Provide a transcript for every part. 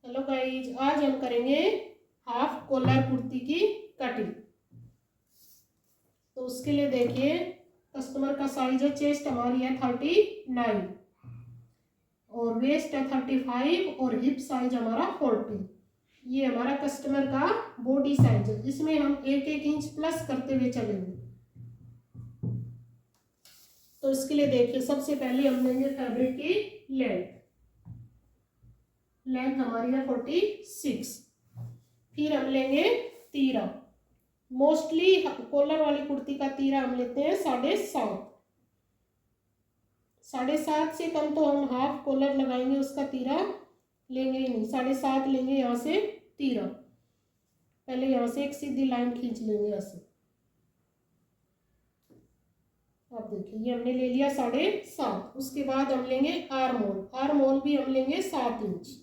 Hello guys, आज हम करेंगे हाफ कॉलर कुर्ती की कटिंग। तो उसके लिए देखिए, कस्टमर का साइज है, चेस्ट हमारी है 39 और वेस्ट है 35 और हिप साइज हमारा 40। ये हमारा कस्टमर का बॉडी साइज है। इसमें हम 1-1 इंच प्लस करते हुए चलेंगे। तो इसके लिए देखिए, सबसे पहले हम लेंगे फैब्रिक की लेंथ हमारी है 46। फिर हम लेंगे तीरा। मोस्टली कॉलर वाली कुर्ती का तीरा हम लेते हैं 7.5। 7.5 से कम तो हम हाफ कॉलर लगाएंगे, उसका तीरा लेंगे ही नहीं। 7.5 लेंगे यहाँ से तीरा। पहले यहाँ से एक सीधी लाइन खींच लेंगे यहाँ से। आप देखिए, ये हमने ले लिया 7.5। उसके बाद हम लेंगे आर्म होल। आर्म होल भी हम लेंगे 7 इंच।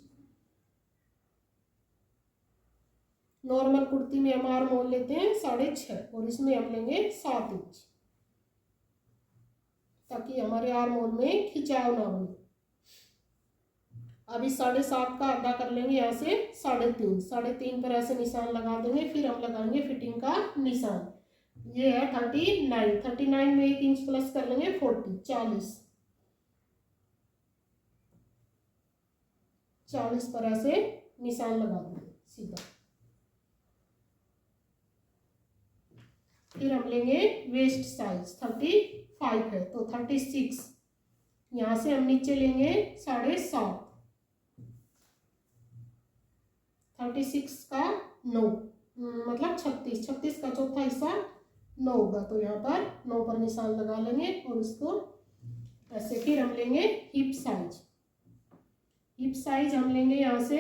नॉर्मल कुर्ती में हम आर्म होल लेते हैं 6.5 और इसमें हम लेंगे 7 इंच, ताकि हमारे आर्म होल में खिंचाव ना हो। अभी 7.5 का आधा कर लेंगे यहाँ से 3.5। 3.5 पर ऐसे निशान लगा देंगे। फिर हम लगाएंगे फिटिंग का निशान। ये है 39। 39 में 1 इंच प्लस कर लेंगे 40। 40 पर ऐसे निशान लगा देंगे सीधा। फिर हम लेंगे वेस्ट साइज 35 है तो 36। यहाँ से हम नीचे लेंगे 7.5। 36 का 9 मतलब 36 का चौथा हिस्सा 9 होगा। तो यहाँ पर 9 पर निशान लगा लेंगे और इसको ऐसे। फिर हम लेंगे हिप साइज। हिप साइज हम लेंगे यहाँ से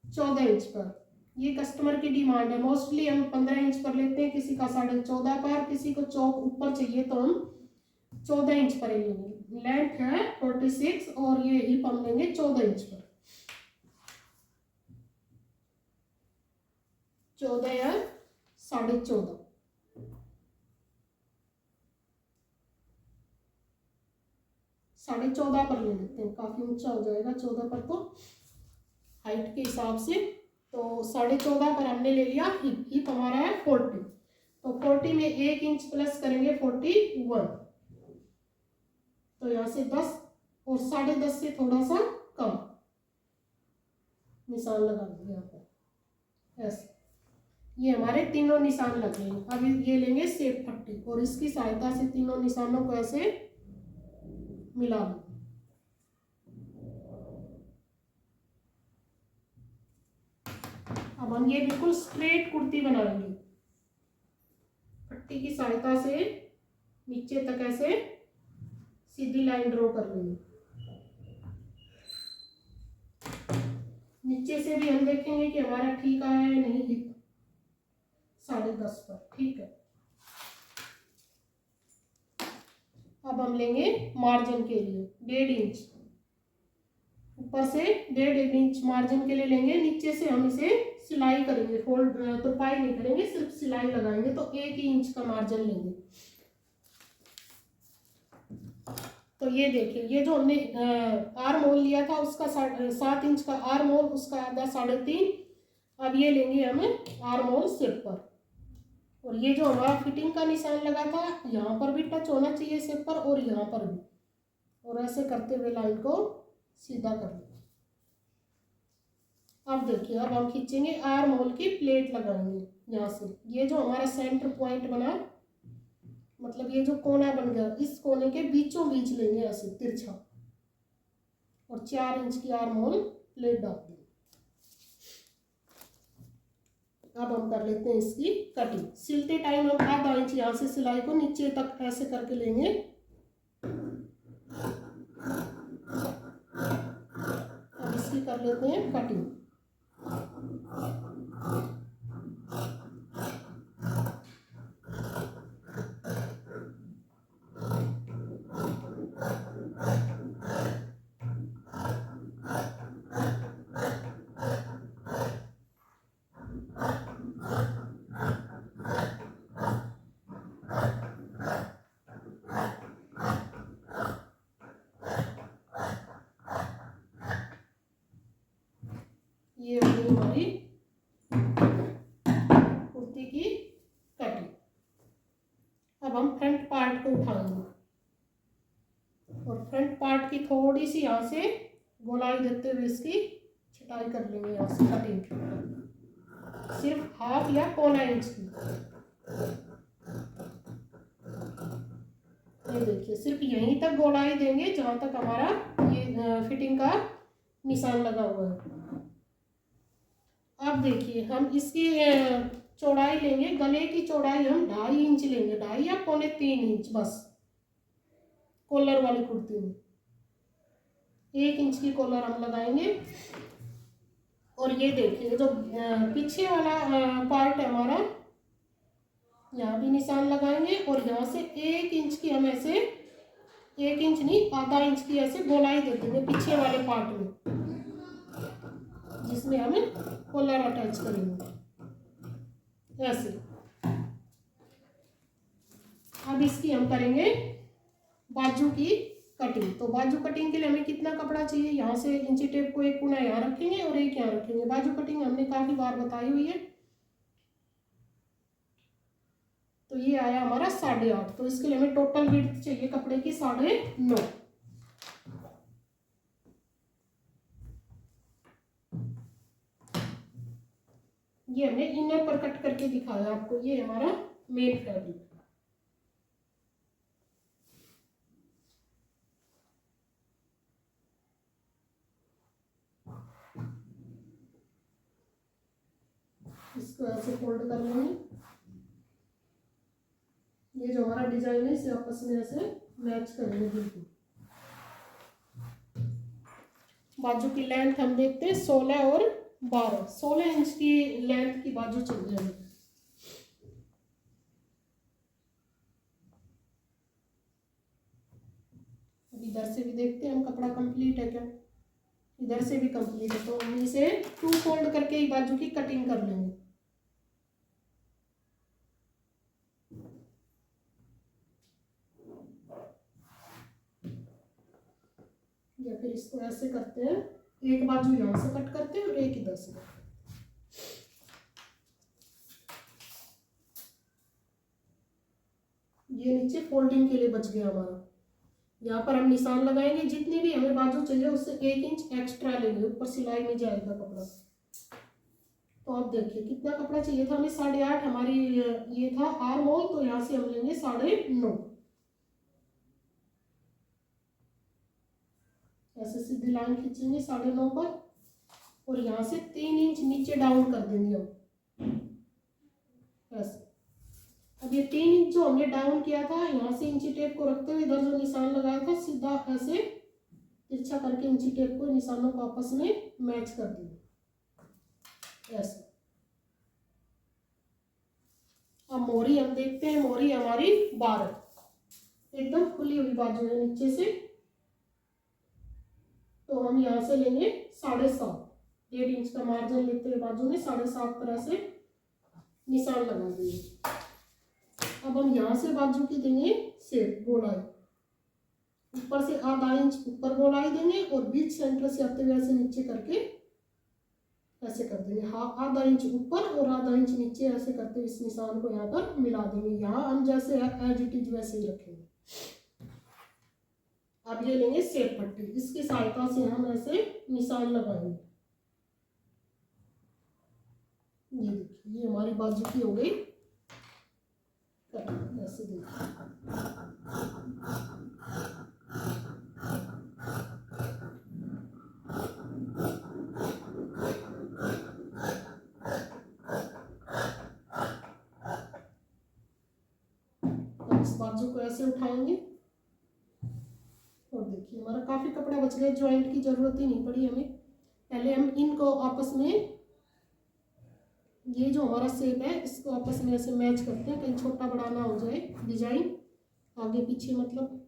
14 इंच पर। ये कस्टमर की डिमांड है। मोस्टली हम 15 इंच पर लेते हैं, किसी का 14.5 पर, किसी को चौक ऊपर चाहिए तो हम 14 इंच पर लेंगे। लेंथ है 46 और ये हिप हम लेंगे 14 इंच पर। 14 या 14.5। 14.5 पर ले लेते हैं, काफी ऊंचा हो जाएगा 14 पर तो हाइट के हिसाब से। तो 14.5 पर हमने ले लिया हिप। हिप हमारा है 40। तो 40 में 1 इंच प्लस करेंगे 41। तो यहाँ से 10 और 10.5 से थोड़ा सा कम निशान लगा देंगे यहाँ पर ऐसे। ये हमारे तीनों निशान लगे हैं। अब ये लेंगे शेप पट्टी और इसकी सहायता से तीनों निशानों को ऐसे मिला देंगे। अब हम ये बिल्कुल स्ट्रेट कुर्ती बनाएंगे। पट्टी की सहायता से नीचे तक ऐसे सीधी लाइन ड्रॉ कर लेंगे। नीचे से भी हम देखेंगे कि हमारा ठीक आया है नहीं। हिप 10.5 पर ठीक है। अब हम लेंगे मार्जिन के लिए 1.5 इंच। ऊपर से 1.5 इंच मार्जिन के लिए लेंगे। नीचे से हम इसे सिलाई करेंगे, फोल्ड तुरपाई नहीं करेंगे, सिर्फ सिलाई लगाएंगे। तो 1 ही इंच का मार्जिन लेंगे। तो ये देखिए, ये जो हमने आर्म होल लिया था उसका 7 इंच का आर्म होल, उसका आधा 3.5। अब ये लेंगे हम आर्म होल सिर पर। और ये जो हमारा फिटिंग का निशान लगा था, यहाँ पर भी टच होना चाहिए सिर पर और यहाँ पर भी। और ऐसे करते हुए लाइन को सीधा कर लेंगे। अब देखिए, अब हम खींचेंगे आर्म होल की प्लेट लगाएंगे यहाँ से। ये जो हमारा सेंटर पॉइंट बना, मतलब ये जो कोना बन गया, इस कोने के बीचों बीच लेंगे ऐसे तिरछा और 4 इंच की आर्म होल प्लेट डाल देंगे। अब हम कर लेते हैं इसकी कटिंग। सिलते टाइम हम आधा इंच यहाँ से सिलाई को नीचे तक ऐसे करके लेंगे। अब इसकी कर लेते हैं कटिंग। हमारी कुर्ती की कटिंग। अब हम फ्रंट पार्ट को उठाएंगे और फ्रंट पार्ट की थोड़ी सी यहाँ से गोलाई देते हुए इसकी छटाई कर लेंगे, यहाँ से कटिंग सिर्फ हाफ या पौना इंच की। ये देखिए सिर्फ यहीं तक गोलाई देंगे जहां तक हमारा ये फिटिंग का निशान लगा हुआ है। अब देखिए हम इसकी चौड़ाई लेंगे, गले की चौड़ाई हम 2.5 इंच लेंगे, 2.5 या 2.25 इंच बस। कॉलर वाली कुर्ती में 1 इंच की कॉलर हम लगाएंगे। और ये देखिए जो पीछे वाला पार्ट है हमारा, यहाँ भी निशान लगाएंगे और यहाँ से 1 इंच की हम ऐसे, 1 इंच नहीं आधा इंच की ऐसे गोलाई दे देंगे पीछे वाले पार्ट में, जिसमें हम कॉलर अटैच करेंगे ऐसे। अब इसकी हम करेंगे बाजू की कटिंग। तो बाजू कटिंग के लिए हमें कितना कपड़ा चाहिए, यहाँ से इंची टेप को एक कोना यहाँ रखेंगे और एक यहाँ रखेंगे। बाजू कटिंग हमने काफी बार बताई हुई है। तो ये आया हमारा 8.5। तो इसके लिए हमें टोटल विड्थ चाहिए कपड़े की 9.5। ये हमने इनर पर कट करके दिखाया आपको, ये हमारा मेन फैब्रिक। इसको ऐसे फोल्ड कर लेंगे। ये जो हमारा डिजाइन है इसे आपस में ऐसे मैच करेंगे बिल्कुल। बाजू की लेंथ हम देखते हैं 16 और 12, 16 इंच की लेंथ की बाजू चाहिए हमें। इधर से भी देखते हैं हम कपड़ा कंप्लीट है क्या, इधर से भी कंप्लीट है। तो हम इसे 2 फोल्ड करके ही बाजू की कटिंग कर लेंगे। या फिर इसको ऐसे करते हैं, एक बाजू यहाँ से कट करते हैं और एक इधर से। ये नीचे फोल्डिंग के लिए बच गया हमारा। यहाँ पर हम निशान लगाएंगे, जितनी भी हमें बाजू चाहिए उससे 1 इंच एक्स्ट्रा लेंगे, ऊपर सिलाई में जाएगा कपड़ा। तो अब देखिए कितना कपड़ा चाहिए था हमें, 8.5 हमारी ये था आर्म होल। तो यहाँ से हम लेंगे 9.5। ऐसे सीधी लाइन खींचेंगे 9.5 पर और यहाँ से 3 इंच नीचे डाउन कर देंगे हम ऐसे। अब ये 3 इंच जो हमने डाउन किया था, यहाँ से इंची टेप को रखते हुए इधर जो निशान लगाया था सीधा ऐसे तिरछा करके इंची टेप को निशानों को आपस में मैच कर देंगे ऐसे। अब मोरी हम देखते हैं, मोरी हमारी 12, एकदम खुली हुई बाजू है नीचे से। तो हम यहाँ से लेंगे 7.5, 1.5 इंच का मार्जिन लेते हुए बाजू में 7.5 पर ऐसे निशान लगा देंगे। अब हम यहाँ से बाजू की देंगे शेप गोलाई, ऊपर से आधा इंच ऊपर गोलाई देंगे और बीच सेंटर से आते हुए ऐसे नीचे करके ऐसे कर देंगे। हाँ, आधा इंच ऊपर और आधा इंच नीचे ऐसे करते हुए इस निशान को यहाँ पर मिला देंगे। यहाँ हम जैसे एज इट इज वैसे ही रखेंगे। अब ये लेंगे शेप पट्टी, इसकी सहायता से हम ऐसे निशान लगाएंगे। ये देखिए ये हमारी बाजू की हो गई ऐसे देखिए। इस बाजू को ऐसे उठाएंगे और देखिए हमारा काफी कपड़ा बच गया, ज्वाइंट की जरूरत ही नहीं पड़ी हमें। पहले हम इनको आपस में, ये जो हमारा शेप है इसको आपस में ऐसे मैच करते हैं, कहीं छोटा बड़ा ना हो जाए डिजाइन आगे पीछे मतलब।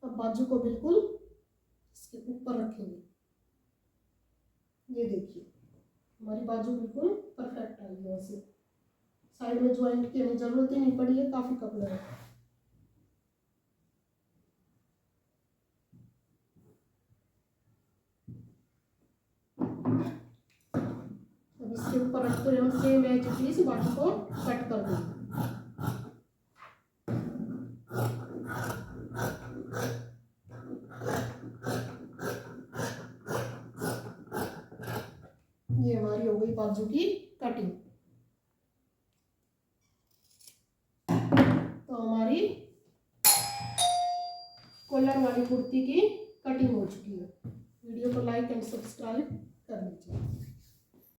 अब बाजू को बिल्कुल इसके ऊपर रखेंगे। ये देखिए हमारी बाजू बिल्कुल परफेक्ट आई है। ऐसे साइड में ज्वाइंट की हमें जरूरत ही नहीं पड़ी है, काफी कपड़ा है। इसके ऊपर रखते हुए हम सेम एज इट इज बाजू को कट कर देंगे। ये हमारी हो गई बाजू की कटिंग। तो हमारी कॉलर वाली कुर्ती की कटिंग हो चुकी है। वीडियो को लाइक एंड सब्सक्राइब कर लीजिए।